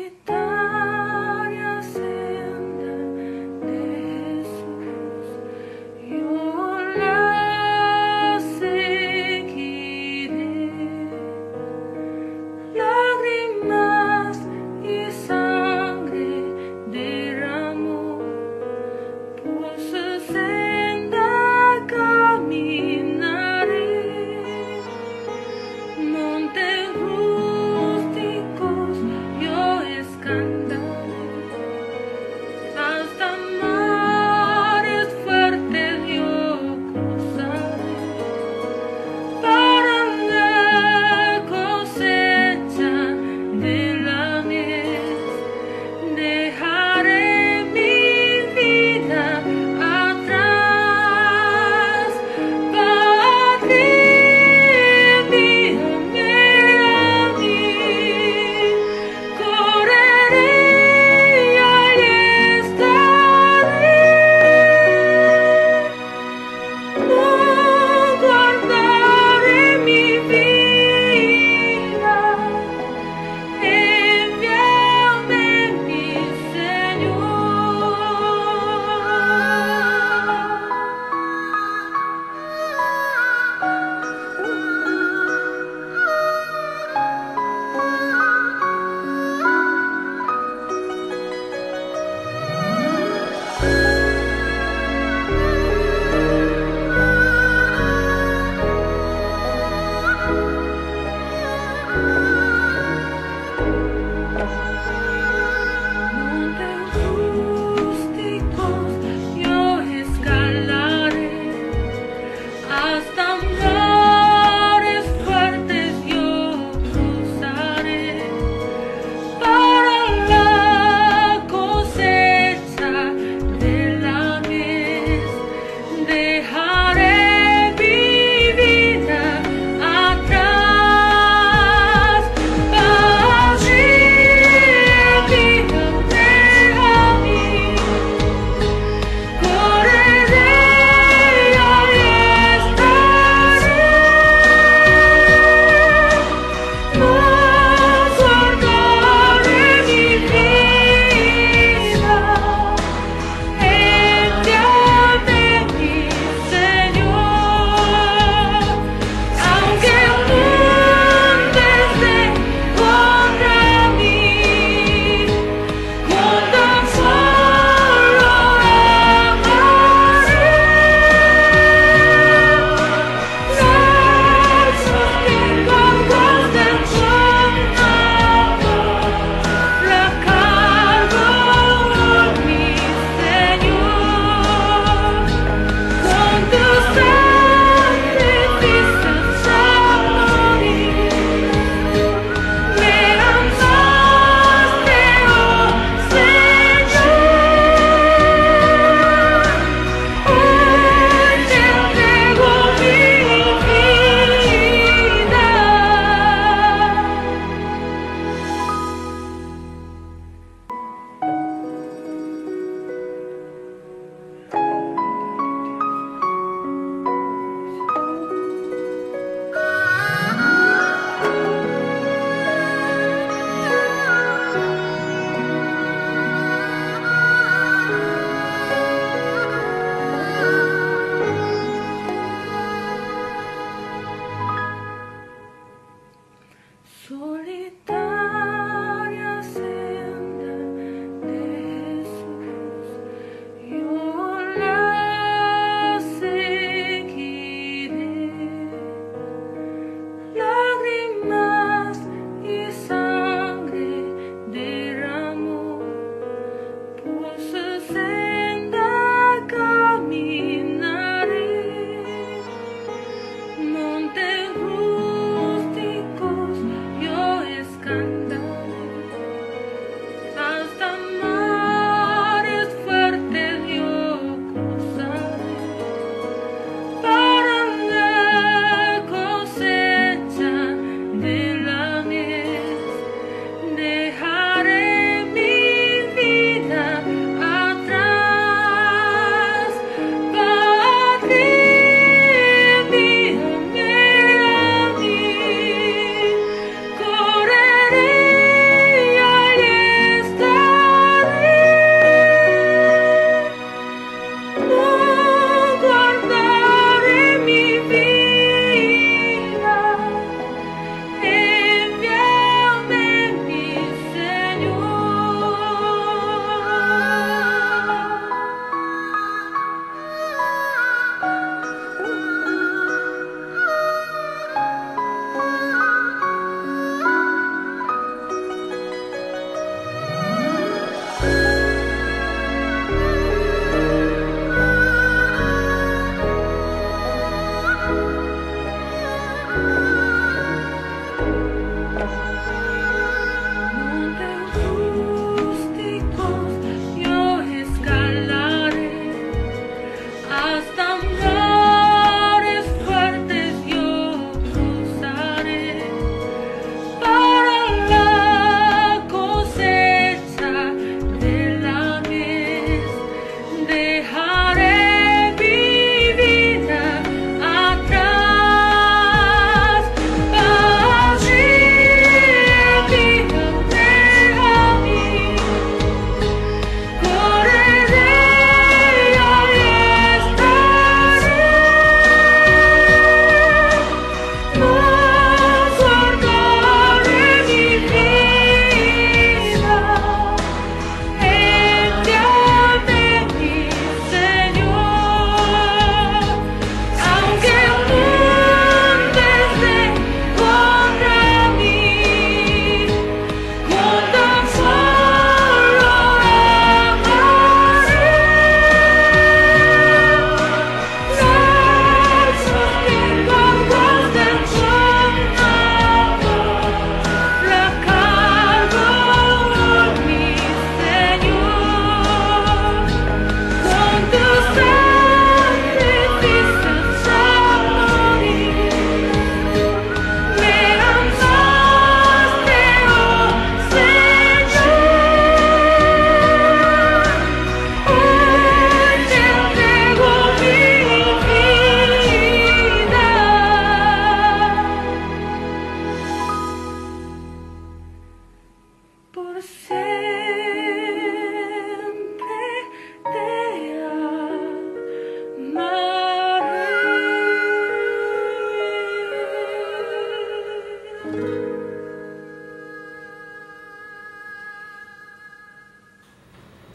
solitaria senda de Jesús, yo la seguiré. Lágrimas y sangre derramó, por su senda caminaré. Montes rústicos yo escalaré.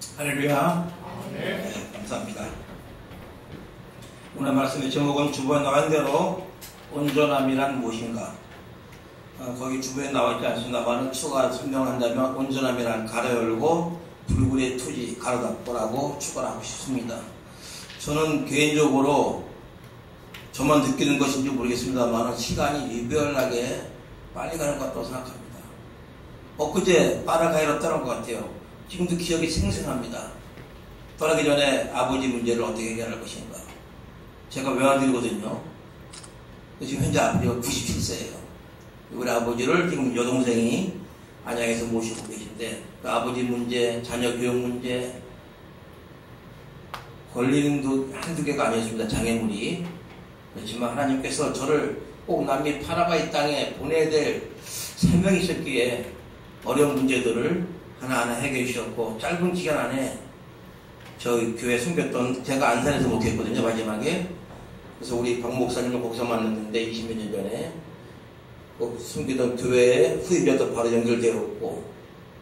할렐루야. 네, 감사합니다. 오늘 말씀의 제목은 주보에 나온 대로 온전함이란 무엇인가. 거기 주보에 나와 있지 않습니다만 추가 설명한다면 온전함이란 가로 열고 불굴의 투지 가로 닫고라고 추가를 하고 싶습니다. 저는 개인적으로 저만 느끼는 것인지 모르겠습니다만 시간이 유별나게 빨리 가는 것 같다고 생각합니다. 엊그제 파라과이로 떠난 것 같아요. 지금도 기억이 생생합니다. 떠나기 전에 아버지 문제를 어떻게 해결할 것인가. 제가 외아들이거든요. 지금 현재 아버지가 97세예요. 우리 아버지를 지금 여동생이 안양에서 모시고 계신데 그 아버지 문제, 자녀 교육 문제, 걸리는 도 한두 개가 아니었습니다. 장애물이. 그렇지만 하나님께서 저를 꼭 남미 파라과이 땅에 보내야 될 사명이 있었기에 어려운 문제들을 하나하나 해결해 주셨고 짧은 기간 안에 저희 교회 숨겼던 제가 안산에서 목회했거든요. 마지막에. 그래서 우리 박 목사님을 거기서 만났는데 20몇 년 전에 숨기던 교회에 후임자도 바로 연결되었고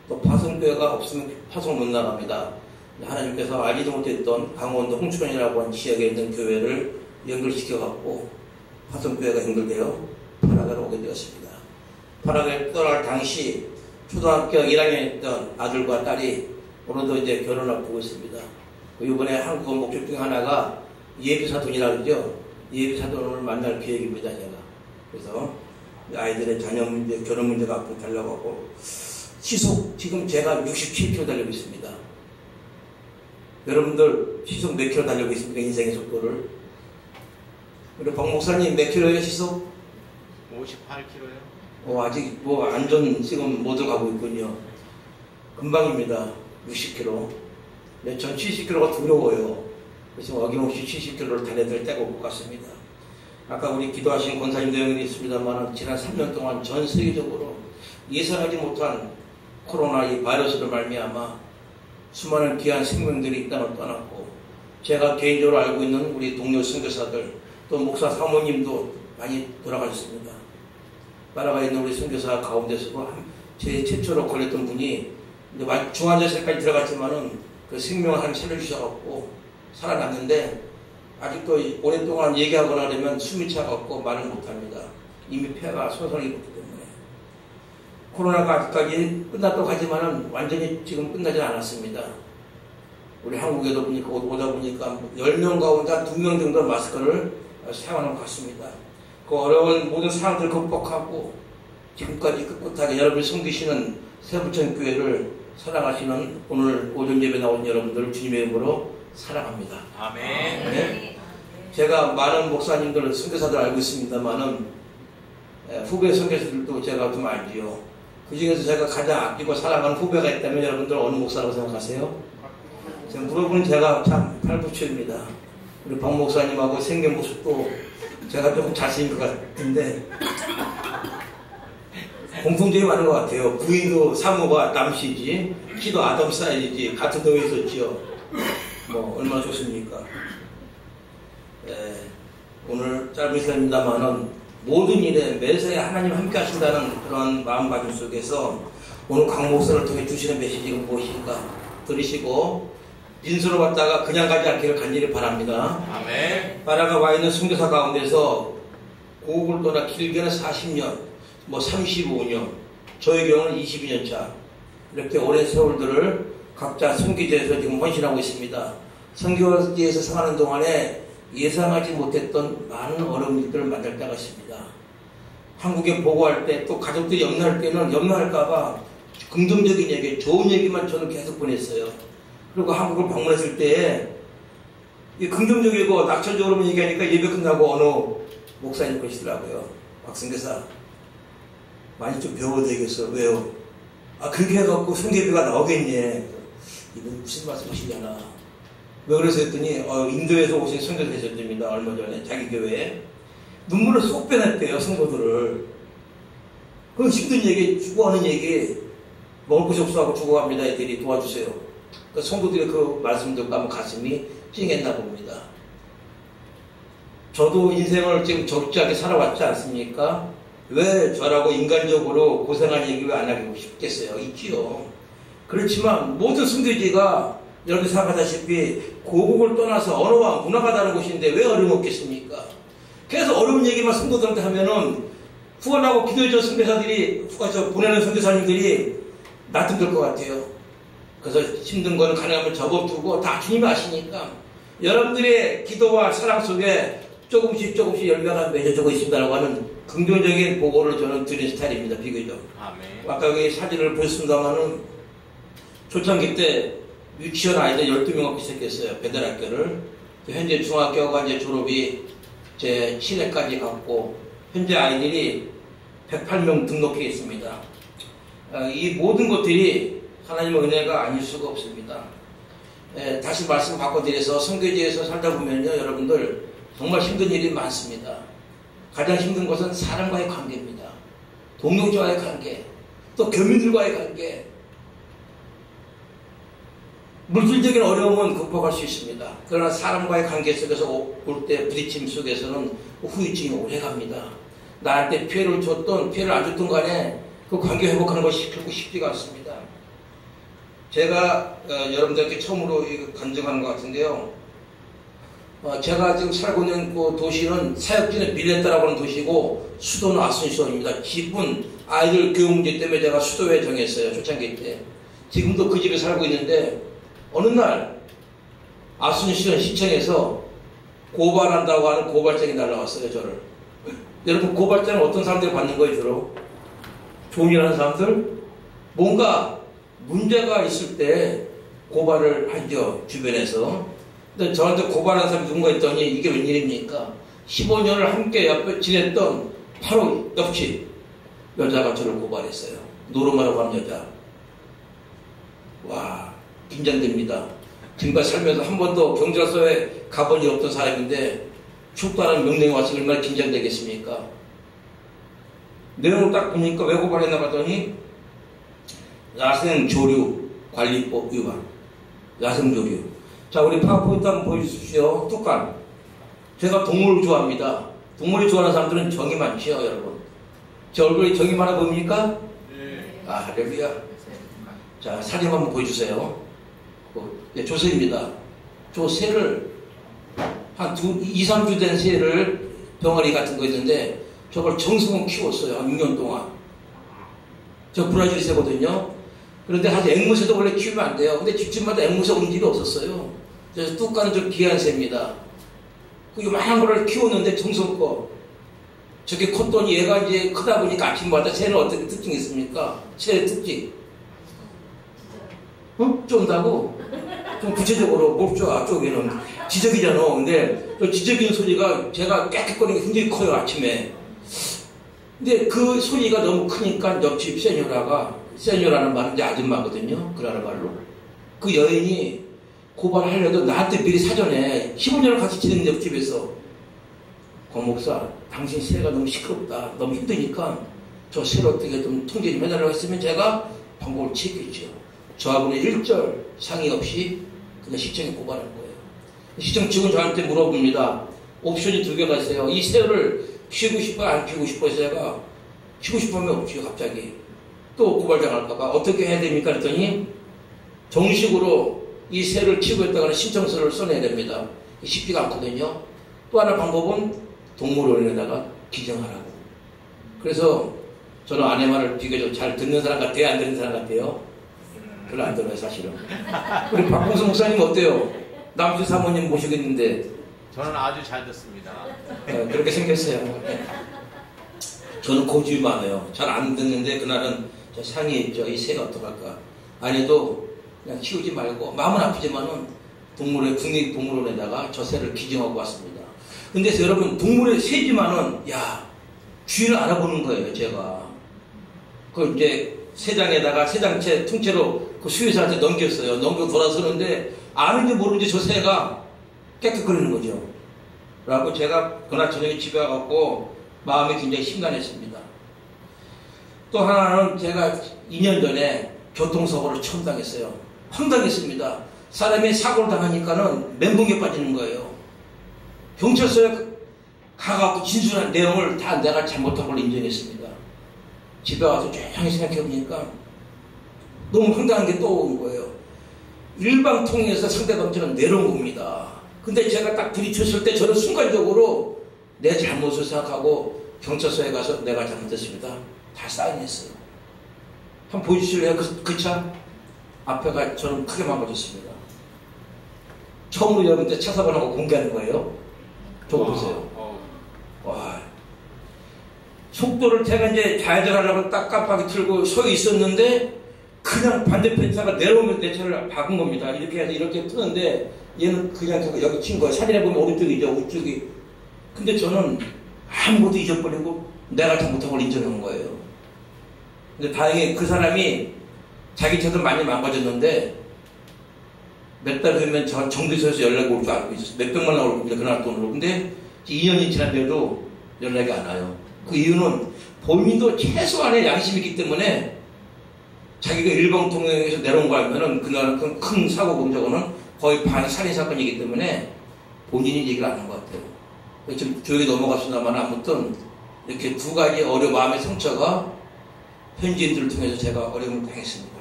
또 파송교회가 없으면 파송 못 나갑니다. 하나님께서 알지도 못했던 강원도 홍천이라고 하는 지역에 있는 교회를 연결시켜갖고 파송교회가 연결되어 파라과이로 오게 되었습니다. 파라과이에 떠날 당시 초등학교 1학년에 있던 아들과 딸이 오늘도 이제 결혼을 앞두고 있습니다. 이번에 한국어 목적 중 하나가 예비사돈이라고 그러죠. 예비사돈을 만날 계획입니다, 제가. 그래서 아이들의 자녀 문제, 결혼 문제가 앞으로 달라고 하고 시속 지금 제가 67km 달리고 있습니다. 여러분들 시속 몇 킬로 달리고 있습니까? 인생의 속도를. 우리 박 목사님 몇 킬로예요, 시속? 58km요. 아직 안전 지금 못 들어가고 있군요. 금방입니다. 60km. 전 70km가 두려워요. 그래서 어김없이 70km를 달려야 될 때가 올 것 같습니다. 아까 우리 기도하신 권사님도 연결이 있습니다만 지난 3년 동안 전 세계적으로 예상하지 못한 코로나 이 바이러스로 말미암아 수많은 귀한 생명들이 이 땅을 떠났고 제가 개인적으로 알고 있는 우리 동료 선교사들 또 목사 사모님도 많이 돌아가셨습니다. 파라과이에 있는 우리 선교사 가운데서도 제 최초로 걸렸던 분이 중환자실까지 들어갔지만은 그 생명을 하나님 살려주셔갖고 살아났는데 아직도 오랫동안 얘기하거나 하려면 숨이 차갖고 말을 못합니다. 이미 폐가 손상이 있기 때문에. 코로나가 아직까지 끝났다고 하지만은 완전히 지금 끝나지 않았습니다. 우리 한국에도 보니까 오다 보니까 10명 가운데 2명 정도 마스크를 사용하는 것 같습니다. 그 어려운 모든 상황들을 극복하고 지금까지 꿋꿋하게 여러분이 섬기시는 세부천교회를 사랑하시는 오늘 오전 예배 나온 여러분들을 주님의 이름으로 사랑합니다. 아멘. 네? 제가 많은 목사님들, 선교사들 알고 있습니다만은 후배 선교사들도 제가 좀 알지요. 그 중에서 제가 가장 아끼고 사랑하는 후배가 있다면 여러분들 어느 목사라고 생각하세요? 제가 물어보는 제가 참 팔부처입니다. 우리 박 목사님하고 생긴 모습도 제가 조금 잘생긴 것 같은데 공통점이 많은 것 같아요. 부인도 사모가 남씨지, 키도 아담 사이즈지, 같은 동에 있었지요. 얼마나 좋습니까? 오늘 짧은 시간입니다만은 모든 일에 매사에 하나님 함께 하신다는 그런 마음가짐 속에서 오늘 강 목사를 통해 주시는 메시지가 무엇인가 들으시고 빈소로 갔다가 그냥 가지 않기를 간절히 바랍니다. 아멘. 파라과이에 와 있는 선교사 가운데서 고국을 떠나 길게는 40년, 35년, 저의 경우는 22년 차 이렇게 오랜 세월들을 각자 선교지에서 지금 헌신하고 있습니다. 선교지에서 생활하는 동안에 예상하지 못했던 많은 어려운 일들을 만날 때가 있습니다. 한국에 보고할 때 또 가족들이 염려할 때는 염려할까봐 긍정적인 얘기, 좋은 얘기만 저는 계속 보냈어요. 그리고 한국을 방문했을 때 긍정적이고 낙천적으로만 얘기하니까 예배 끝나고 어느 목사님 그러시더라고요. 박 선교사 많이 좀 배워야 되겠어. 왜요? 그렇게 해갖고 선교비가 나오겠니? 이분 무슨 말씀이시려나? 왜 그래서 했더니 인도에서 오신 선교사 되셨답니다. 얼마 전에 자기 교회에 눈물을 쏙 빼냈대요. 성도들을. 그 힘든 얘기, 죽어가는 얘기, 먹을 것이 없어하고 죽어갑니다. 애들이 도와주세요. 그 성도들이 그 말씀 듣고 하면 가슴이 찡했나 봅니다. 저도 인생을 지금 적지하게 살아왔지 않습니까? 왜 저라고 인간적으로 고생한 얘기 왜 안 하고 싶겠어요? 있지요. 그렇지만 모든 선교지가 여러분이 생각하다시피 고국을 떠나서 언어와 문화가 다른 곳인데 왜 어려움 없겠습니까? 그래서 어려운 얘기만 성도들한테 하면은 후원하고 기도해준 선교사들이, 보내는 선교사님들이 낯뜨될 것 같아요. 그래서 힘든 거는 가능하면 접어두고 다 주님이 아시니까 여러분들의 기도와 사랑 속에 조금씩 열매가 맺어지고 있습니다라고 하는 긍정적인 보고를 저는 드린 스타일입니다. 비교적. 아멘. 아까 여기 사진을 보셨습니다만은 초창기 때 유치원 아이들 12명하고 시작했어요. 배달학교를. 현재 중학교가 이제 졸업이 제 7회까지 갔고, 현재 아이들이 108명 등록해 있습니다. 이 모든 것들이 하나님의 은혜가 아닐 수가 없습니다. 다시 말씀 바꿔드려서 선교지에서 살다 보면요, 여러분들 정말 힘든 일이 많습니다. 가장 힘든 것은 사람과의 관계입니다. 동료자와의 관계, 또 교민들과의 관계. 물질적인 어려움은 극복할 수 있습니다. 그러나 사람과의 관계 속에서 올 때 부딪힘 속에서는 후유증이 오래갑니다. 나한테 피해를 줬던 피해를 안 줬던 간에 그 관계 회복하는 것이 결국 쉽지가 않습니다. 제가 여러분들께 처음으로 간증하는 것 같은데요. 제가 지금 살고 있는 그 도시는 사역지는 밀레타라고 하는 도시고 수도는 아순시원입니다. 집은 아이들 교육 문제 때문에 제가 수도에 정했어요. 초창기 때. 지금도 그 집에 살고 있는데 어느 날 아순시원 시청에서 고발한다고 하는 고발장이 날라왔어요. 저를. 여러분, 고발장은 어떤 사람들이 받는 거예요? 주로 좋은 일 하는 사람들, 뭔가 문제가 있을 때 고발을 하죠. 주변에서. 근데 저한테 고발하는 사람이 누군가 있더니 이게 웬일입니까? 15년을 함께 옆에 지냈던 바로 옆집 여자가 저를 고발했어요. 노르마라고 하는 여자. 와, 긴장됩니다. 지금까지 살면서 한 번도 경찰서에 가본 일 없던 사람인데 출두하는 명령이 와서 얼마나 긴장되겠습니까? 내용을 딱 보니까 왜 고발했나 봤더니 야생조류 관리법 위반. 야생조류. 자, 우리 파워포인트 한번 보여주십시오. 뚜껑. 제가 동물을 좋아합니다. 동물이 좋아하는 사람들은 정이 많지요, 여러분. 제 얼굴에 정이 많아 보입니까? 네. 아, 할렐루야. 자, 사진 한번 보여주세요. 네, 조새입니다. 저 새를 한 2, 3주 된 새를 병아리 같은 거 있는데 저걸 정성은 키웠어요. 한 6년 동안. 저 브라질 새거든요. 그런데 사실 앵무새도 원래 키우면 안 돼요. 근데 집집마다 앵무새 온 집이 없었어요. 그래서 뚜까는 좀 귀한 새입니다. 그 요만한 거를 키웠는데 정성껏. 저게 컸더니 얘가 이제 크다 보니까 아침마다 새는 어떻게 특징이 있습니까? 새의 특징. 쫀다고? 좀 구체적으로 목조 앞쪽에는 지저귀잖아. 근데 저 지저귀는 소리가 제가 깨끗거리는 게 굉장히 커요, 아침에. 근데 그 소리가 너무 크니까 옆집 세뇨라는 말은 이제 아줌마거든요. 그라는 말로. 그 여인이 고발하려도 나한테 미리 사전에 15년을 같이 지낸 옆집에서 권목사, 당신 새가 너무 시끄럽다. 너무 힘드니까 저 새를 어떻게 좀 통제 좀 해달라고 했으면 제가 방법을 취했겠죠. 저하고는 1절 상의 없이 그냥 시청에 고발한 거예요. 시청 직원 저한테 물어봅니다. 옵션이 2개가 있어요. 이 새를 키우고 싶어요? 안 키우고 싶어요? 제가 키우고 싶으면 없지요. 갑자기. 또 고발당할까봐 어떻게 해야 됩니까? 그랬더니 정식으로 이 새를 키우겠다고 하는 신청서를 써내야 됩니다. 쉽지가 않거든요. 또 하나 방법은 동물원에다가 기증하라고. 그래서 저는 아내 말을 비교적 잘 듣는 사람 같아요? 안 듣는 사람 같아요? 별로 안 들어요, 사실은. 우리 박봉성 목사님 어때요? 남주 사모님 모시겠는데. 저는 아주 잘 듣습니다. 그렇게 생겼어요. 저는 고집이 많아요. 잘 안 듣는데 그날은 저 상의했죠. 이 새가 어떡할까. 아니도 그냥 키우지 말고 마음은 아프지만은 국립동물원에다가 저 새를 기증하고 왔습니다. 근데 여러분, 동물의 새지만은 주인을 알아보는 거예요, 제가. 그 이제 새장에다가 새장채 통째로 그 수의사한테 넘겼어요. 넘겨 돌아서는데 아는지 모르는지 저 새가 깨끗거리는 거죠. 라고 제가 그날 저녁에 집에 와갖고 마음이 굉장히 심란했습니다. 또 하나는 제가 2년 전에 교통사고를 처음 당했어요. 황당했습니다. 사람이 사고를 당하니까는 멘붕에 빠지는 거예요. 경찰서에 가갖고 진술한 내용을 다 내가 잘못한 걸 인정했습니다. 집에 와서 조용히 생각해보니까 너무 황당한 게 떠오른 거예요. 일방통행에서 상대방처럼 내려온 겁니다. 근데 제가 딱 부딪혔을 때 저는 순간적으로 내 잘못을 생각하고 경찰서에 가서 내가 잘못했습니다. 다 사인했어요. 한번 보여주실래요? 그 차? 앞에가 저는 크게 망가졌습니다. 처음으로 여러분들 차 사고나고 공개하는 거예요. 저거 보세요. 와. 속도를 제가 이제 좌회전하려고 딱 깜빡이 틀고 서 있었는데 그냥 반대편 차가 내려오면 내 차를 박은 겁니다. 이렇게 해서 이렇게 트는데 얘는 그냥 여기 친 거예요. 사진에 보면 오른쪽이죠. 우측이. 근데 저는 아무것도 잊어버리고 내가 잘못한 걸 인정한 거예요. 근데 다행히 그 사람이 자기 차도 많이 망가졌는데 몇 달 후면 저 정비소에서 연락이 올 줄 알고 있었어요. 몇백만 원 올 겁니다. 그날 돈으로. 근데 2년이 지났는데도 연락이 안 와요. 그 이유는 본인도 최소한의 양심이 있기 때문에 자기가 일방통행에서 내려온 거 알면은 그날 큰 사고 범죄고는 거의 반살인사건이기 때문에 본인이 얘기를 안 한 것 같아요. 지금 교육에 넘어갔습니다만 아무튼 이렇게 두 가지 마음의 상처가 현지인들을 통해서 제가 어려움을 당했습니다.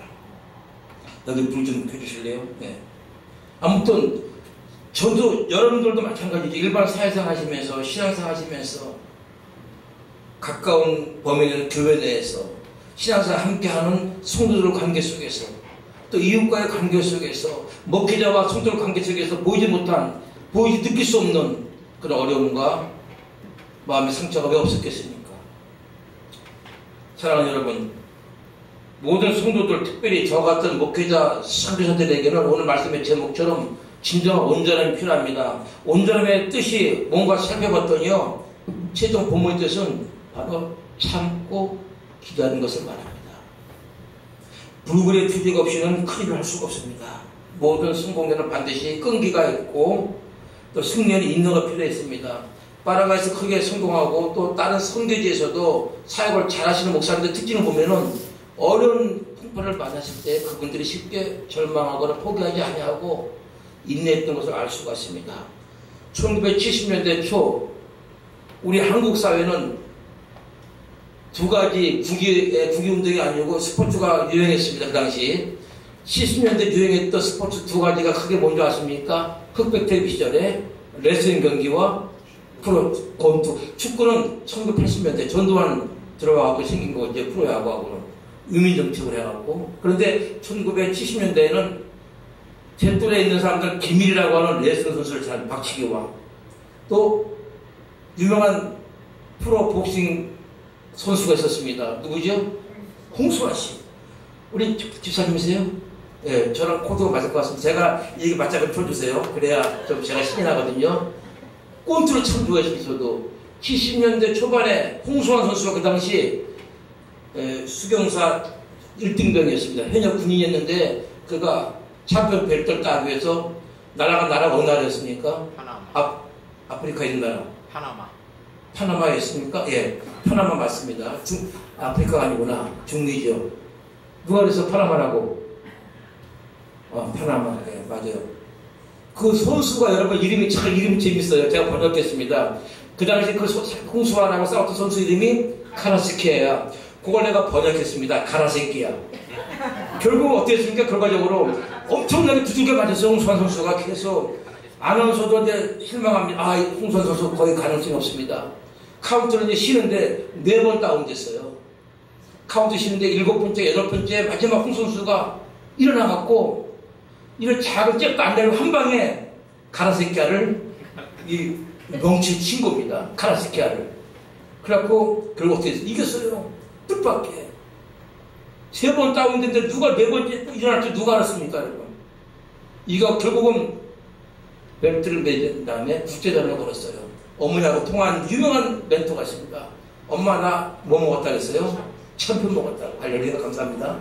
나도 불 좀 켜주실래요? 네. 아무튼 저도 여러분들도 마찬가지죠. 일반 사회생 하시면서 신앙생 하시면서 가까운 범위에 있는 교회 내에서 신앙생활 함께하는 성도들 관계 속에서 또 이웃과의 관계 속에서 목회자와 성도들 관계 속에서 보이지 느낄 수 없는 그런 어려움과 마음의 상처가 왜 없었겠습니까? 사랑하는 여러분, 모든 성도들, 특별히 저 같은 목회자, 선교사들에게는 오늘 말씀의 제목처럼 진정한 온전함이 필요합니다. 온전함의 뜻이 뭔가 살펴봤더니요, 최종 본문의 뜻은 바로 참고 기다리는 것을 말합니다. 불굴의 투쟁 없이는 큰 일을 할 수가 없습니다. 모든 성공에는 반드시 끈기가 있고 또 승리에는 인내가 필요했습니다. 파라과이에서 크게 성공하고 또 다른 선교지에서도 사역을 잘하시는 목사님들 특징을 보면은 어려운 풍파를 만났을 때 그분들이 쉽게 절망하거나 포기하지 아니하고 인내했던 것을 알 수가 있습니다. 1970년대 초 우리 한국 사회는 두 가지 국기운동이 아니고 스포츠가 유행했습니다. 그 당시 70년대 유행했던 스포츠 두 가지가 크게 뭔지 아십니까? 흑백 텔레비 시절에 레슬링 경기와 프로 권투. 축구는 1980년대 전두환 들어가고 생긴 거 이제 프로야구하고는 의민정책을 해갖고. 그런데 1970년대에는 제 또래에 있는 사람들 김일이라고 하는 레슬링 선수를 잘 박치기와 또 유명한 프로 복싱 선수가 있었습니다. 누구죠? 홍수아 씨. 우리 집사님이세요? 예, 저랑 코드가 맞을 것 같습니다. 제가 얘기 맞짝을 펴주세요. 그래야 좀 제가 신이 나거든요. 꼰투를 참 좋아했어요. 저도 70년대 초반에 홍수환 선수가 그 당시 수경사 1등병이었습니다. 현역 군인이었는데 그가 챔피언 벨트를 따기 위해서 나라가 어느 나라였습니까? 파나마. 아프리카에 있는 나라. 파나마였습니까? 예, 파나마 맞습니다. 아프리카가 아니구나. 중미죠. 누가 그래서 파나마라고? 파나마. 예, 맞아요. 그 선수가 여러분 이름이 재밌어요. 제가 번역했습니다. 그 당시 그 홍수환하고 싸웠던 선수 이름이 카라스키예요. 그걸 내가 번역했습니다. 가라새끼야. 결국 어땠습니까? 결과적으로 엄청나게 두들겨 맞았어요. 홍수환 선수가 계속. 아나운서도 이제 실망합니다. 홍수환 선수 거의 가능성이 없습니다. 카운트는 이제 쉬는데 4번 다운됐어요. 카운트 쉬는데 7번째, 8번째 마지막 홍 선수가 일어나갖고 이런 작은 잽도 안 되고 한 방에 가라새끼야를 이 명치 친 겁니다. 가라새끼야를. 그래갖고 결국 어떻게 됐어요? 이겼어요. 뜻밖의. 3번 다운됐는데 누가 4번째 일어날 때 누가 알았습니까, 여러분? 이거 결국은 멘트를 맺은 다음에 국제전을 걸었어요. 어머니하고 통한 유명한 멘토가 있습니다. 엄마 나 뭐 먹었다 그랬어요? 참표 먹었다고. 알려주셔서 감사합니다.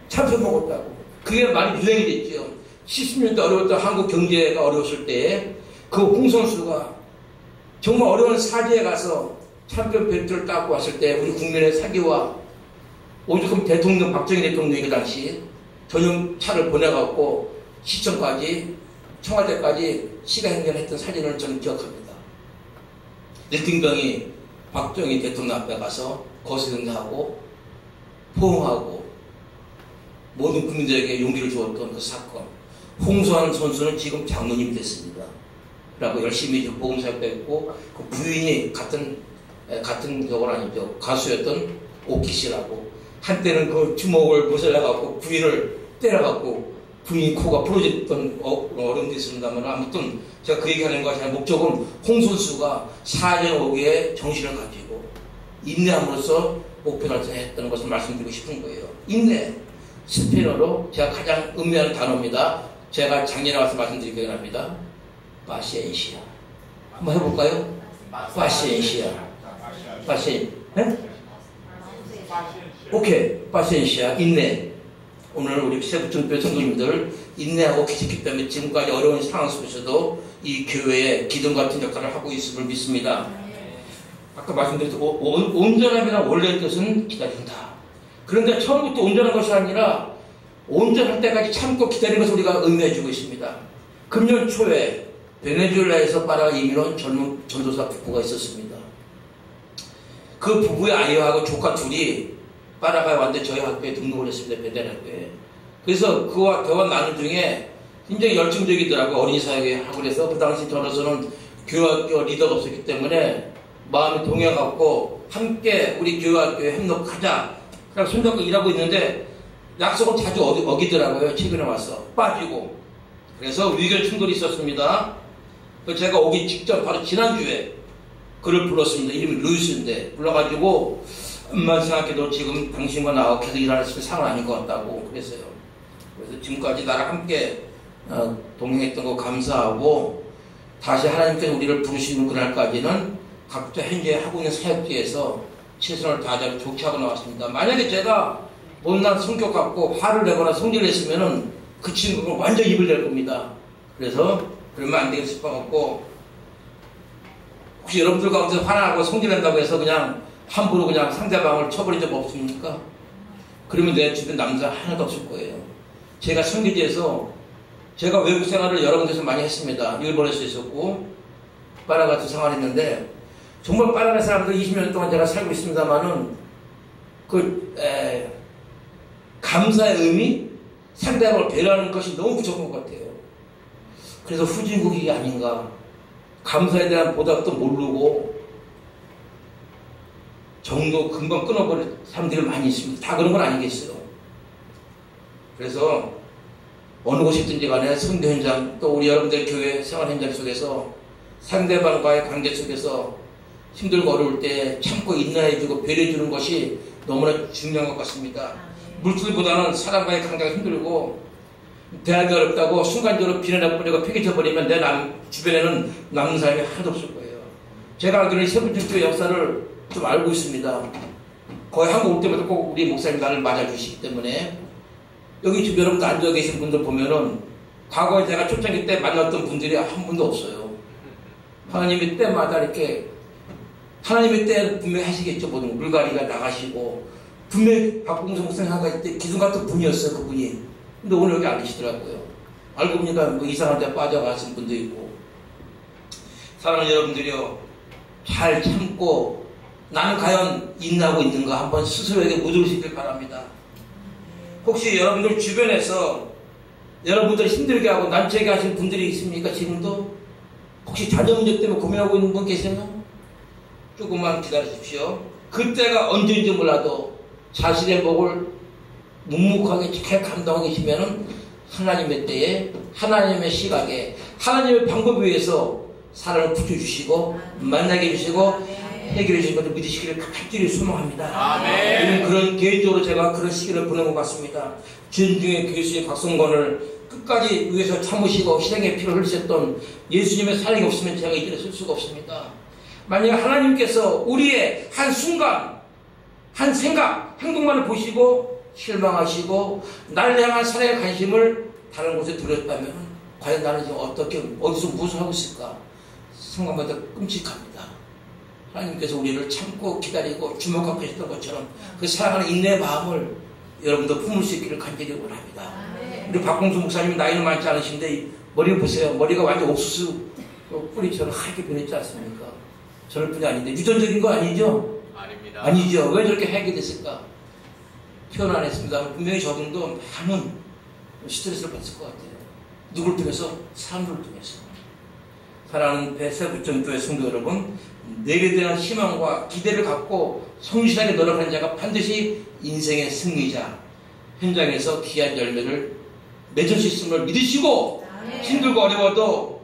참표 먹었다고. 그게 많이 유행이 됐죠. 70년대 어려웠던 한국 경제가 어려웠을 때 그 홍 선수가 정말 어려운 사지에 가서 참표 벨트를 따고 왔을 때 우리 국민의 사기와 오죽하면 대통령 박정희 대통령이 그 당시 전용차를 보내갖고 시청까지 청와대까지 시가 행전했던 사진을 저는 기억합니다. 일등병이 박정희 대통령 앞에 가서 거스름하고 포옹하고 모든 국민들에게 용기를 주었던 그 사건. 홍수환 선수는 지금 장로님이 됐습니다. 라고 열심히 복음사역도 했고, 그 부인이 같은 저건 아니죠. 가수였던 오키 씨라고. 한때는 그 주먹을 모셔려갖고 부인을 때려갖고 부인 코가 부러졌던 어른도 있습니다만, 아무튼 제가 그 얘기하는 것이 아니라 목적은 홍 선수가 4년 5개의 정신을 가지고 인내함으로써 목표를 달성했다는 것을 말씀드리고 싶은 거예요. 인내. 스페인어로 제가 가장 의미하는 단어입니다. 제가 작년에 와서 말씀드린 기억이 납니다. 파시엔시아. 한번 해볼까요? 파시엔시아. 네? 오케이. 파시엔시아. 인내. 오늘 우리 세부중교 성도님들 인내하고 계셨기 때문에 지금까지 어려운 상황 속에서도 이 교회에 기둥 같은 역할을 하고 있음을 믿습니다. 아까 말씀드렸듯이 온전함이란 원래의 뜻은 기다린다. 그런데 처음부터 온전한 것이 아니라 온전할 때까지 참고 기다리는 것을 우리가 의미해주고 있습니다. 금년 초에 베네수엘라에서 파라가 이민 온 젊은 전도사 부부가 있었습니다. 그 부부의 아이하고 조카 둘이 파라가에 왔는데 저희 학교에 등록을 했습니다. 베델 학교에. 그래서 그와 대화 나눈 중에 굉장히 열정적이더라고요. 어린이 사역에 하고 그래서 그 당시 저로서는 교회학교 리더가 없었기 때문에 마음이 동해갖고 함께 우리 교회학교에 협력하자. 그래서 손잡고 일하고 있는데 약속을 자주 어기더라고요. 최근에 와서 빠지고. 그래서 위결 충돌이 있었습니다. 제가 오기 직전 바로 지난주에 그를 불렀습니다. 이름이 루이스인데 불러가지고 엄마 생각해도 지금 당신과 나하고 계속 일하는 상은 아닌 것 같다고 그랬어요. 그래서 지금까지 나랑 함께 동행했던 거 감사하고 다시 하나님께서 우리를 부르시는 그날까지는 각자 현재 하고 있는 사역지에서 최선을 다하자고 조치하고 나왔습니다. 만약에 제가 못난 성격 갖고 화를 내거나 성질을 냈으면은 그 친구는 완전 입을 낼 겁니다. 그래서 그러면 안 되겠어 싶어갖고 혹시 여러분들 가운데 화나고 성질낸다고 해서 그냥 함부로 그냥 상대방을 쳐버린 적 없습니까? 그러면 내 주변 남자 하나도 없을 거예요. 제가 선교지에서 제가 외국 생활을 여러 군데서 많이 했습니다. 일본에서 있었고 파라가에서 생활했는데 정말 파라가 사람들 20년 동안 제가 살고 있습니다만은 감사의 의미, 상대방을 배려하는 것이 너무 부족한 것 같아요. 그래서 후진국이 아닌가. 감사에 대한 보답도 모르고 정도 금방 끊어버린 사람들이 많이 있습니다. 다 그런 건 아니겠어요. 그래서 어느 곳이 있든지 간에 선교 현장 또 우리 여러분들 교회 생활 현장 속에서 상대방과의 관계 속에서 힘들고 어려울 때 참고 인내해주고 배려해주는 것이 너무나 중요한 것 같습니다. 물질보다는 사람과의 관계가 힘들고 대하기 어렵다고 순간적으로 비난해버리고 폐기쳐버리면 내 주변에는 남는 사람이 하나도 없을 거예요. 제가 알기로는 세부중교회 역사를 좀 알고 있습니다. 거의 한국 올 때마다 꼭 우리 목사님 나를 맞아주시기 때문에 여기 주변에 앉아 계신 분들 보면은 과거에 제가 초창기 때 만났던 분들이 한 분도 없어요. 하나님의 때마다 이렇게 하나님의 때 분명히 하시겠죠. 모든 물갈이가 나가시고 분명히 박봉성 목사님 하실 때 기둥 같은 분이었어요. 그분이. 근데 오늘 여기 안 계시더라고요. 알고 보니까 뭐 이상한 데 빠져가신 분도 있고. 사랑하는 여러분들이요, 잘 참고 나는 과연 인내하고 있는가 한번 스스로에게 묻으시길 바랍니다. 혹시 여러분들 주변에서 여러분들 힘들게 하고 난처하게 하신 분들이 있습니까? 지금도? 혹시 자녀 문제 때문에 고민하고 있는 분 계세요? 조금만 기다리십시오. 그때가 언제인지 몰라도 자신의 목을 묵묵하게 잘 감당하고 계시면은 하나님의 때에, 하나님의 시각에, 하나님의 방법에 의해서 사람을 붙여주시고, 만나게 해주시고, 해결해 주신 것을 믿으시기를 간절히 소망합니다. 아멘. 그런 개인적으로 제가 그런 시기를 보낸 것 같습니다. 진중의 교수의 박성권을 끝까지 위해서 참으시고 희생의 피를 흘리셨던 예수님의 사랑이 없으면 제가 이 길에 쓸 수가 없습니다. 만약 하나님께서 우리의 한 순간, 한 생각, 행동만을 보시고 실망하시고 나를 향한 사랑의 관심을 다른 곳에 두렸다면 과연 나는 지금 어떻게 어디서 무엇을 하고 있을까 생각보다 끔찍합니다. 하나님께서 우리를 참고 기다리고 주목하고 계셨던 것처럼 그 사랑하는 인내의 마음을 여러분도 품을 수 있기를 간절히 원합니다. 우리 박봉수 목사님 나이는 많지 않으신데 머리 보세요. 머리가 완전 옥수수 뿌리처럼 하얗게 변했지 않습니까? 저럴 뿐이 아닌데 유전적인 거 아니죠? 아닙니다. 아니죠. 왜 저렇게 하게 됐을까? 표현 안 했습니다. 분명히 저분도 많은 스트레스를 받을 것 같아요. 누굴 통해서? 사람들을 통해서. 사랑하는 배세구청교회 성도 여러분, 내게 대한 희망과 기대를 갖고 성실하게 노력하는 자가 반드시 인생의 승리자, 현장에서 귀한 열매를 맺을 수 있음을 믿으시고, 힘들고 어려워도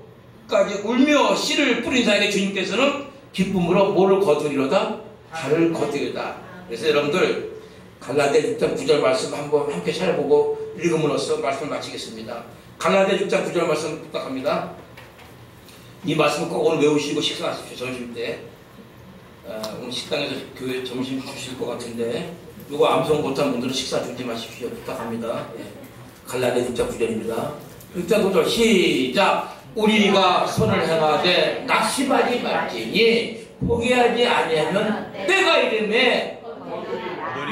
끝까지 울며 씨를 뿌린 자에게 주님께서는 기쁨으로 뭐를 거두리로다? 달을 거두리로다. 그래서 여러분들 갈라디아 6장 9절 말씀 한번 함께 살펴보고 읽음으로써 말씀을 마치겠습니다. 갈라디아 6장 9절 말씀 부탁합니다. 이 말씀을 꼭 오늘 외우시고 식사하십시오. 점심 때. 오늘 식당에서 교회 점심 주실 것 같은데 이거 암송 못한 분들은 식사 주지 마십시오. 부탁합니다. 예. 갈라디아 6장 9절입니다. 6장 9절 시작. 우리가 선을 행하되 낙심하지 말지니 포기하지 아니하면 때가 이르매.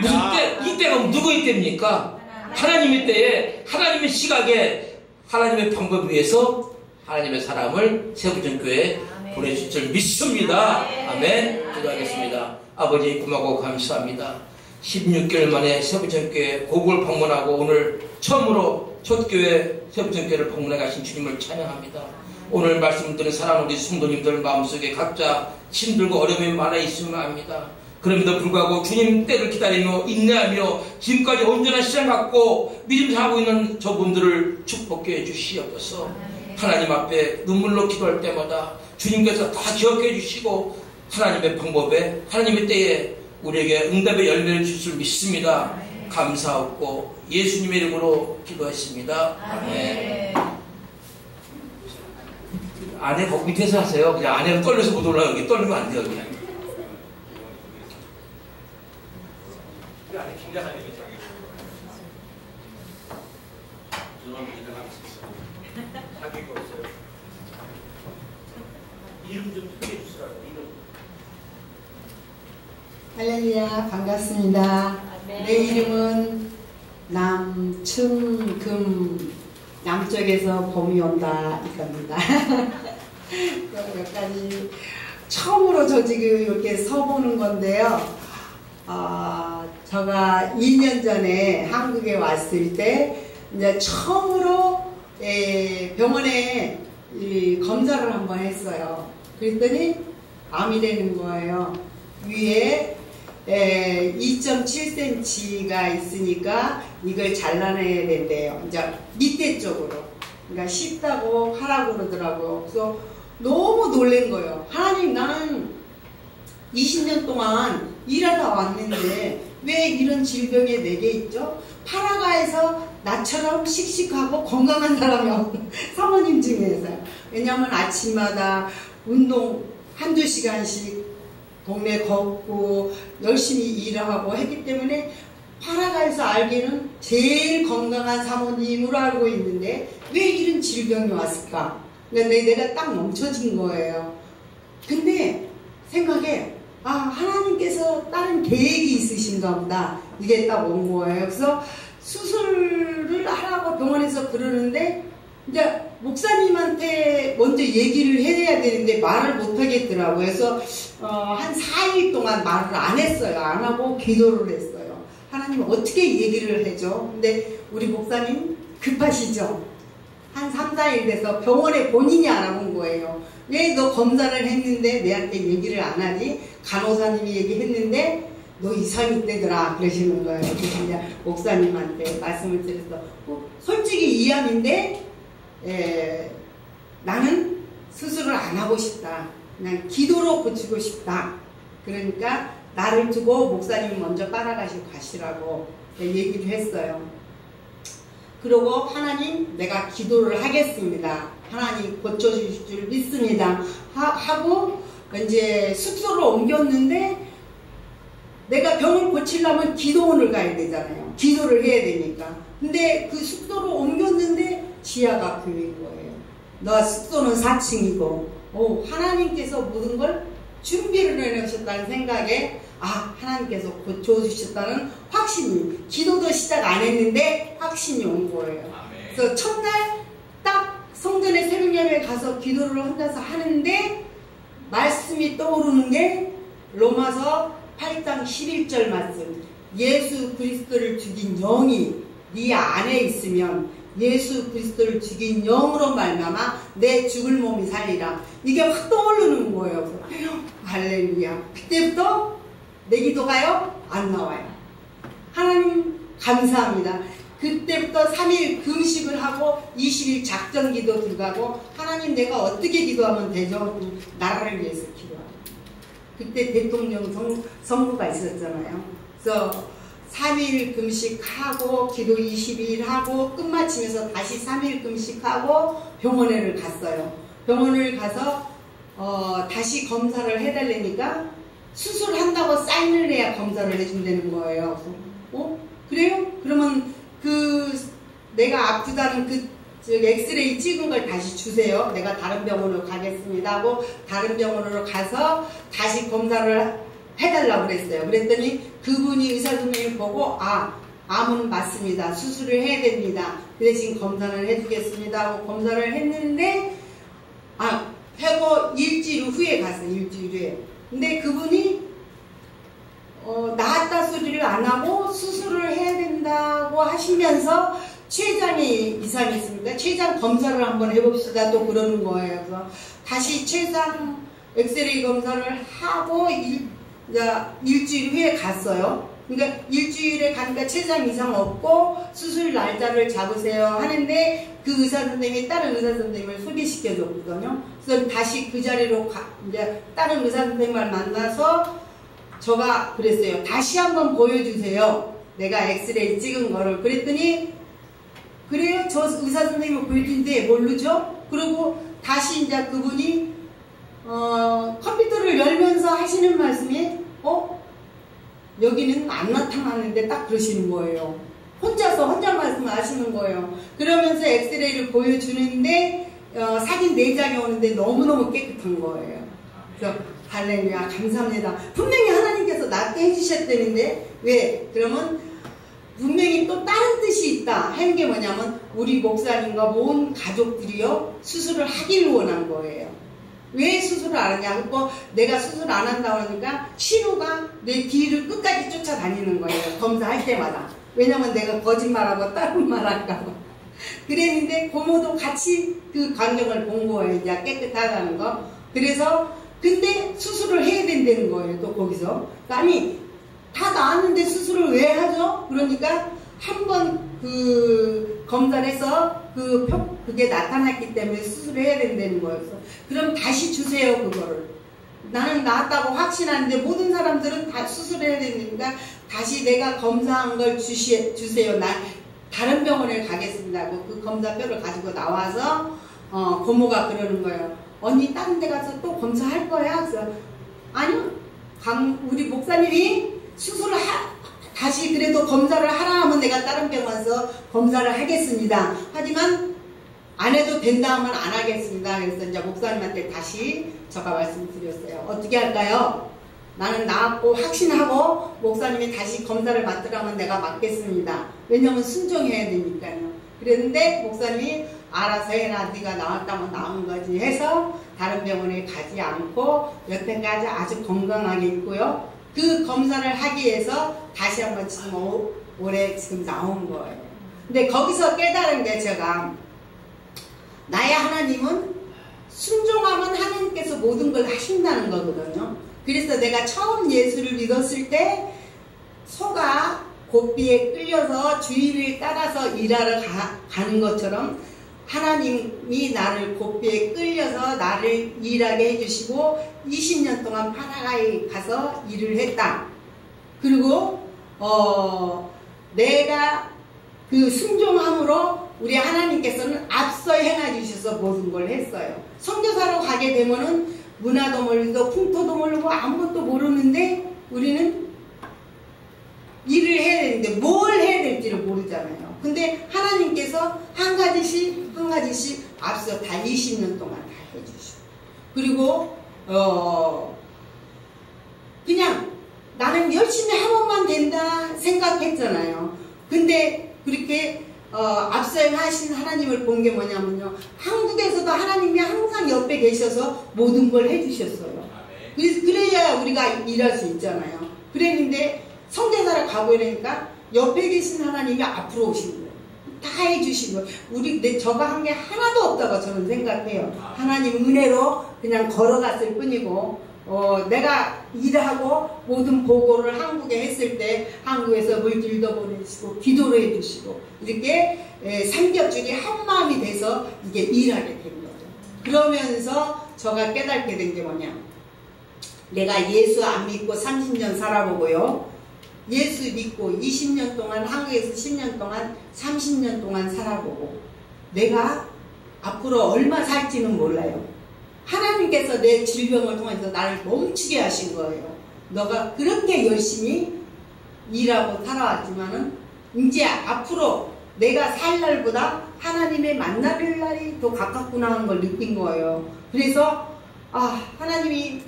무슨 때? 이 때가 누구의 때입니까? 하나님의 때에, 하나님의 시각에, 하나님의 방법 위에서 하나님의 사람을 세구전교회에 보내주실 줄 믿습니다. 아멘. 기도하겠습니다. 아버지 고마고 감사합니다. 16개월 만에 세구전교회 고국을 방문하고 오늘 처음으로 첫 교회 세구전교회를 방문해 가신 주님을 찬양합니다. 오늘 말씀 드린 사랑하는 우리 성도님들 마음속에 각자 힘들고 어려움이 많아 있음을 압니다. 그럼에도 불구하고 주님 때를 기다리며 인내하며 지금까지 온전한 신앙 갖고 믿음 살고 있는 저분들을 축복해 주시옵소서. 하나님 앞에 눈물로 기도할 때마다 주님께서 다 기억해 주시고 하나님의 방법에 하나님의 때에 우리에게 응답의 열매를 줄 줄 믿습니다. 감사하고 예수님의 이름으로 기도했습니다. 아멘. 안에 거기 밑에서 하세요. 그냥 안에가 떨려서 못 올라요. 여기 떨리면 안 돼요. 그냥. 안에 긴장하는 게 자기가 없어요. 이름 좀 소개해 주시라고. 이름. 할렐루야, 반갑습니다. 내 이름은 남충금, 남쪽에서 봄이 온다 이겁니다. 몇 가지 처음으로 저 지금 이렇게 서보는 건데요. 제가 2년 전에 한국에 왔을 때 이제 처음으로 병원에 검사를 한번 했어요. 그랬더니 암이 되는 거예요. 위에 2.7cm가 있으니까 이걸 잘라내야 된대요. 이제 밑에 쪽으로. 그러니까 쉽다고 하라고 그러더라고요. 그래서 너무 놀란 거예요. 하나님, 나는 20년 동안 일하다 왔는데 왜 이런 질병에 내게 있죠? 파라가에서 나처럼 씩씩하고 건강한 사람이 없는 사모님 중에서요. 왜냐하면 아침마다 운동 한두 시간씩 동네 걷고 열심히 일을 하고 했기 때문에 파라가에서 알기는 제일 건강한 사모님으로 알고 있는데 왜 이런 질병이 왔을까? 그러니까 내가 딱 멈춰진 거예요. 근데 생각에 하나님께서 다른 계획이 있으신가 보다. 이게 딱 온 거예요. 그래서 수술을 하라고 병원에서 그러는데 이제 목사님한테 먼저 얘기를 해야 되는데 말을 못 하겠더라고요. 그래서 한 4일 동안 말을 안 했어요. 안 하고 기도를 했어요. 하나님 어떻게 얘기를 해줘? 근데 우리 목사님 급하시죠? 한 3, 4일 돼서 병원에 본인이 알아본 거예요. 왜 너 검사를 했는데 내한테 얘기를 안 하지? 간호사님이 얘기했는데 너 이상이 있대더라 그러시는 거예요. 그래서 이제 목사님한테 말씀을 드려서 솔직히 이 암인데 나는 수술을 안 하고 싶다. 그냥 기도로 고치고 싶다. 그러니까 나를 두고 목사님 먼저 빨아가시고 가시라고 얘기를 했어요. 그리고 하나님 내가 기도를 하겠습니다. 하나님 고쳐주실 줄 믿습니다. 하고 이제 숙소로 옮겼는데 내가 병을 고치려면 기도원을 가야 되잖아요. 기도를 해야 되니까. 근데 그 숙소로 옮겼는데 지하가 교회인 거예요. 너 숙소는 4층이고 하나님께서 모든 걸 준비를 해놓으셨다는 생각에 하나님께서 고쳐주셨다는 확신이, 기도도 시작 안 했는데 확신이 온 거예요. 그래서 첫날 딱 성전에 새벽 예배에 가서 기도를 혼자서 하는데 말씀이 떠오르는 게 로마서 8장 11절 말씀. 예수 그리스도를 죽인 영이 네 안에 있으면 예수 그리스도를 죽인 영으로 말미암아 내 죽을 몸이 살리라. 이게 확 떠오르는 거예요. 할렐루야. 그때부터 내 기도가요? 안 나와요. 하나님 감사합니다. 그때부터 3일 금식을 하고 20일 작전 기도 들어가고 하나님 내가 어떻게 기도하면 되죠? 나라를 위해서 기도하고. 그때 대통령 선거가 있었잖아요. 그래서 3일 금식하고 기도 20일 하고 끝마치면서 다시 3일 금식하고 병원에를 갔어요. 병원을 가서 다시 검사를 해달라니까 수술한다고 사인을 해야 검사를 해준다는 거예요. 그래요? 그러면 내가 아프다는 엑스레이 찍은 걸 다시 주세요. 내가 다른 병원으로 가겠습니다 하고 다른 병원으로 가서 다시 검사를 해달라고 그랬어요. 그랬더니 그분이 의사 선생님을 보고 암은 맞습니다. 수술을 해야 됩니다. 그 대신 검사를 해주겠습니다 하고 검사를 했는데 하고 일주일 후에 갔어요. 일주일 후에. 근데 그분이 나았다 소리를 안 하고 수술을 해야 된다고 하시면서 췌장이 이상이 있습니까? 췌장 검사를 한번 해봅시다 또 그러는 거예요. 그래서 다시 췌장 엑스레이 검사를 하고 일주일 후에 갔어요. 그러니까 일주일에 가니까 췌장 이상 없고 수술 날짜를 잡으세요 하는데 그 의사 선생님이 다른 의사 선생님을 소개시켜 줬거든요. 그래서 다시 그 자리로 이제 다른 의사 선생님을 만나서 제가 그랬어요. 다시 한번 보여주세요. 내가 엑스레이 찍은 거를. 그랬더니 그래요? 저 의사 선생님을 보여준데 모르죠? 그리고 다시 이제 그분이 컴퓨터를 열면서 하시는 말씀이 여기는 안 나타나는데 딱 그러시는 거예요. 혼자 말씀을 하시는 거예요. 그러면서 엑스레이를 보여주는데 사진 4장이 오는데 너무너무 깨끗한 거예요. 그래서 할렐루야 감사합니다. 분명히 하나님께서 낫게 해주셨다는데 왜? 그러면 분명히 또 다른 뜻이 있다 하는 게 뭐냐면 우리 목사님과 모든 가족들이요 수술을 하기를 원한 거예요. 왜 수술을 안 하냐? 그리고 내가 수술 안 한다고 하니까 신우가 내 뒤를 끝까지 쫓아다니는 거예요. 검사할 때마다. 왜냐면 내가 거짓말하고 다른 말 할까봐. 그랬는데 고모도 같이 그 광경을 본 거예요. 이제 깨끗하다는 거. 그래서 근데 수술을 해야 된다는 거예요. 또 거기서. 아니 다 나았는데 수술을 왜 하죠? 그러니까 한번 검사를 해서 그게 나타났기 때문에 수술을 해야 된다는 거였어. 그럼 다시 주세요 그거를. 나는 나았다고 확신하는데 모든 사람들은 다 수술해야 되니까 다시 내가 검사한 걸 주세요. 나 다른 병원에 가겠습니다 하고 그 검사표를 가지고 나와서 고모가 그러는 거예요. 언니 다른 데 가서 또 검사할 거야? 그래서 아니요. 우리 목사님이 수술을 다시 그래도 검사를 하라 하면 내가 다른 병원에서 검사를 하겠습니다. 하지만 안 해도 된다 하면 안 하겠습니다. 그래서 이제 목사님한테 다시 제가 말씀드렸어요. 어떻게 할까요? 나는 나았고 확신하고 목사님이 다시 검사를 맡으라면 내가 맡겠습니다. 왜냐면 순종해야 되니까요. 그랬는데 목사님이 알아서 해라. 네가 나왔다면 나온 거지 해서 다른 병원에 가지 않고 여태까지 아주 건강하게 있고요. 그 검사를 하기 위해서 다시 한번 지금 올해 지금 나온 거예요. 근데 거기서 깨달은 게 제가 나의 하나님은 순종하면 하나님께서 모든 걸 하신다는 거거든요. 그래서 내가 처음 예수를 믿었을 때 소가 고삐에 끌려서 주인을 따라서 일하러 가는 것처럼 하나님이 나를 고삐에 끌려서 나를 일하게 해주시고 20년 동안 파라과이 가서 일을 했다. 그리고 내가 그 순종함으로 우리 하나님께서는 앞서 행해 주셔서 모든 걸 했어요. 선교사로 가게 되면은 문화도 모르고 풍토도 모르고 아무것도 모르는데 우리는 일을 해야 되는데 뭘 해야 될지를 모르잖아요. 근데 하나님께서 한 가지씩 앞서 다 20년 동안 다 해주시고 그리고 그냥 나는 열심히 하면만 된다 생각했잖아요. 근데 그렇게 앞서 하신 하나님을 본 게 뭐냐면요. 한국에서도 하나님이 항상 옆에 계셔서 모든 걸 해주셨어요. 그래야 우리가 일할 수 있잖아요. 그랬는데 선교사를 가고 이러니까 옆에 계신 하나님이 앞으로 오신 거예요. 다 해주시고 저가 한 게 하나도 없다고 저는 생각해요. 하나님 은혜로 그냥 걸어갔을 뿐이고 내가 일하고 모든 보고를 한국에 했을 때 한국에서 물질도 보내시고 기도를 해주시고 이렇게 삼겹줄이 한 마음이 돼서 이게 일하게 된 거죠. 그러면서 저가 깨닫게 된 게 뭐냐, 내가 예수 안 믿고 30년 살아보고요, 예수 믿고 20년 동안 한국에서 10년 동안 30년 동안 살아보고 내가 앞으로 얼마 살지는 몰라요. 하나님께서 내 질병을 통해서 나를 멈추게 하신 거예요. 너가 그렇게 열심히 일하고 살아왔지만은 이제 앞으로 내가 살 날보다 하나님의 만날 날이 더 가깝구나 하는 걸 느낀 거예요. 그래서 하나님이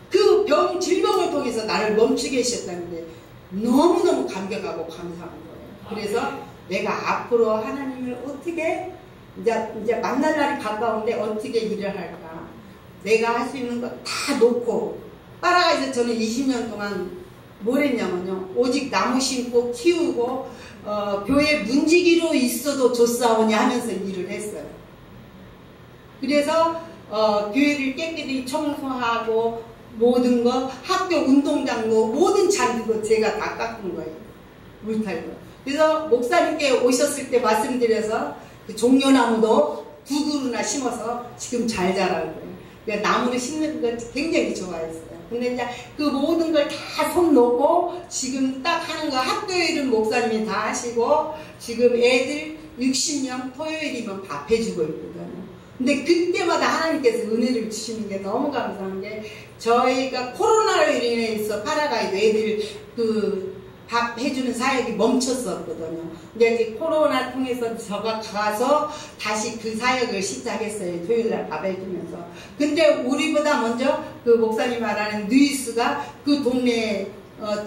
그 질병을 통해서 나를 멈추게 하셨다는데 너무너무 감격하고 감사한 거예요. 그래서 내가 앞으로 하나님을 어떻게 이제 만날 날이 가까운데 어떻게 일을 할까, 내가 할 수 있는 거 다 놓고 따라가서 저는 20년 동안 뭘 했냐면요, 오직 나무 심고 키우고 교회 문지기로 있어도 좋사오니 하면서 일을 했어요. 그래서 교회를 깨끗이 청소하고 모든 거, 학교 운동장도 모든 잔디도 제가 다 깎은 거예요. 물탈거. 그래서 목사님께 오셨을 때 말씀드려서 그 종려나무도 2그루나 심어서 지금 잘 자라는 거예요. 그러니까 나무를 심는 걸 굉장히 좋아했어요. 근데 이제 그 모든 걸 다 손 놓고 지금 딱 하는 거 학교 일은 목사님이 다 하시고 지금 애들 60명 토요일이면 밥 해주고 있거든요. 근데 그때마다 하나님께서 은혜를 주시는 게 너무 감사한 게, 저희가 코로나로 인해서 파라과이도 애들 밥 해주는 사역이 멈췄었거든요. 근데 이제 코로나 통해서 저가 가서 다시 그 사역을 시작했어요. 토요일날 밥 해주면서. 근데 우리보다 먼저 그 목사님 말하는 누이스가 그 동네에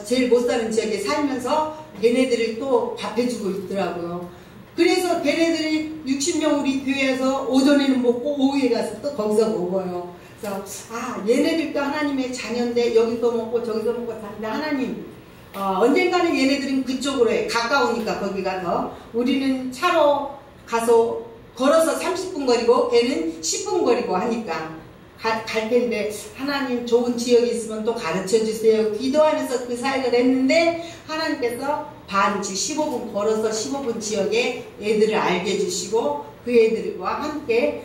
제일 못 사는 지역에 살면서 걔네들을 또 밥 해주고 있더라고요. 그래서 걔네들이 60명 우리 교회에서 오전에는 먹고 오후에 가서 또 거기서 먹어요. 그래서 얘네들도 하나님의 자녀인데 여기서 먹고 저기서 먹고 다는데 하나님 언젠가는 얘네들은 그쪽으로 해. 가까우니까 거기가 더. 우리는 차로 가서 걸어서 30분 거리고 걔는 10분 거리고 하니까 갈 텐데 하나님 좋은 지역이 있으면 또 가르쳐 주세요. 기도하면서 그 사역을 했는데 하나님께서 반지 15분 걸어서 15분 지역에 애들을 알게 해주시고 그 애들과 함께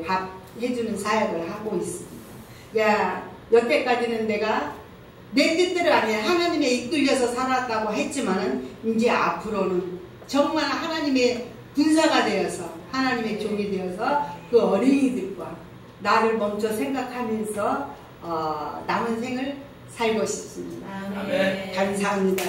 밥 해주는 사역을 하고 있습니다. 여태까지는 내가 내 뜻대로 아니라 하나님에 이끌려서 살았다고 했지만은 이제 앞으로는 정말 하나님의 군사가 되어서 하나님의 종이 되어서 그 어린이들과 나를 먼저 생각하면서 남은 생을 살고 싶습니다. 아멘. 감사합니다.